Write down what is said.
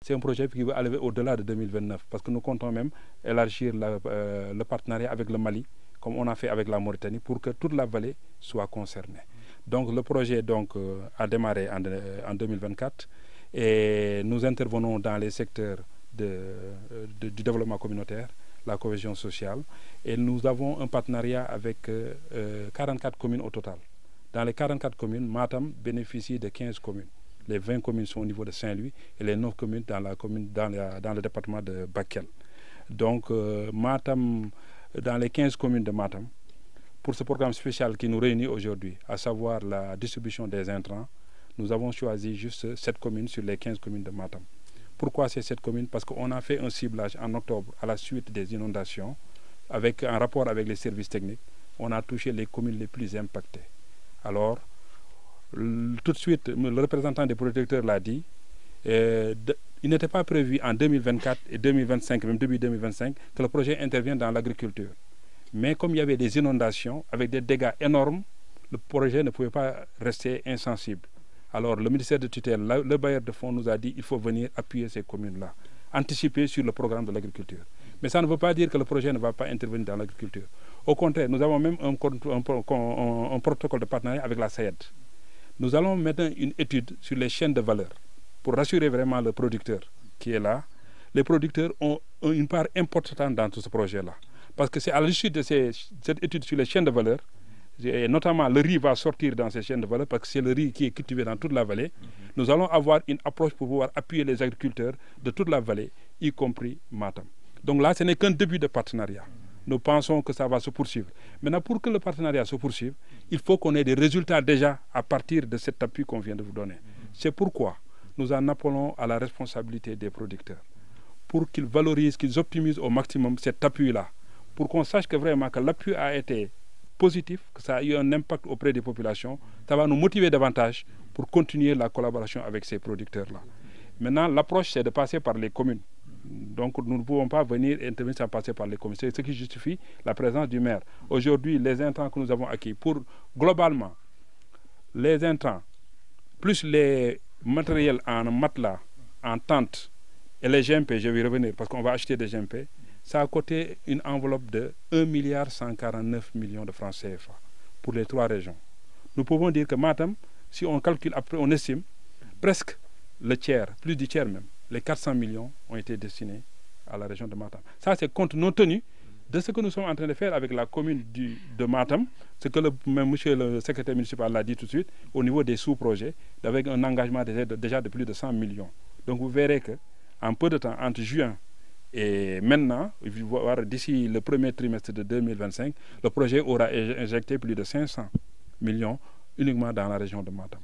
c'est un projet qui va aller au-delà de 2029 parce que nous comptons même élargir le partenariat avec le Mali, comme on a fait avec la Mauritanie, pour que toute la vallée soit concernée. Donc le projet a démarré en 2024 et nous intervenons dans les secteurs du développement communautaire, la cohésion sociale, et nous avons un partenariat avec 44 communes au total. Dans les 44 communes, Matam bénéficie de 15 communes. Les 20 communes sont au niveau de Saint-Louis et les 9 communes dans le département de Bakel. Donc Matam, dans les 15 communes de Matam, pour ce programme spécial qui nous réunit aujourd'hui, à savoir la distribution des intrants, nous avons choisi juste 7 communes sur les 15 communes de Matam. Pourquoi ces 7 communes? Parce qu'on a fait un ciblage en octobre à la suite des inondations, avec un rapport avec les services techniques. On a touché les communes les plus impactées. Alors, tout de suite, le représentant des producteurs l'a dit, il n'était pas prévu en 2024 et 2025, même début 2025, que le projet intervienne dans l'agriculture. Mais comme il y avait des inondations avec des dégâts énormes, le projet ne pouvait pas rester insensible. Alors le ministère de tutelle, le bailleur de fonds nous a dit qu'il faut venir appuyer ces communes-là, anticiper sur le programme de l'agriculture. Mais ça ne veut pas dire que le projet ne va pas intervenir dans l'agriculture. Au contraire, nous avons même un protocole de partenariat avec la SAED. Nous allons mettre une étude sur les chaînes de valeur pour rassurer vraiment le producteur qui est là. Les producteurs ont une part importante dans tout ce projet-là. Parce que c'est à l'issue de cette étude sur les chaînes de valeur, et notamment le riz va sortir dans ces chaînes de valeur parce que c'est le riz qui est cultivé dans toute la vallée. Nous allons avoir une approche pour pouvoir appuyer les agriculteurs de toute la vallée, y compris Matam. Donc là, ce n'est qu'un début de partenariat. Nous pensons que ça va se poursuivre. Maintenant, pour que le partenariat se poursuive, il faut qu'on ait des résultats déjà à partir de cet appui qu'on vient de vous donner. C'est pourquoi nous en appelons à la responsabilité des producteurs, pour qu'ils valorisent, qu'ils optimisent au maximum cet appui-là, pour qu'on sache que vraiment que l'appui a été positif, que ça a eu un impact auprès des populations, ça va nous motiver davantage pour continuer la collaboration avec ces producteurs-là. Maintenant, l'approche, c'est de passer par les communes. Donc, nous ne pouvons pas venir intervenir sans passer par les communes. C'est ce qui justifie la présence du maire. Aujourd'hui, les intrants que nous avons acquis, pour globalement, les intrants, plus les matériels en matelas, en tente, et les GMP, je vais y revenir parce qu'on va acheter des GMP, ça a coûté une enveloppe de 1,149 milliard de francs CFA pour les 3 régions. Nous pouvons dire que Matam, si on calcule après, on estime presque le tiers, plus du tiers même, les 400 millions ont été destinés à la région de Matam. Ça, c'est compte non tenu de ce que nous sommes en train de faire avec la commune de Matam, ce que monsieur le secrétaire municipal l'a dit tout de suite, au niveau des sous-projets, avec un engagement déjà de plus de 100 millions. Donc vous verrez qu'en peu de temps, entre juin et maintenant, d'ici le premier trimestre de 2025, le projet aura injecté plus de 500 millions uniquement dans la région de Matam.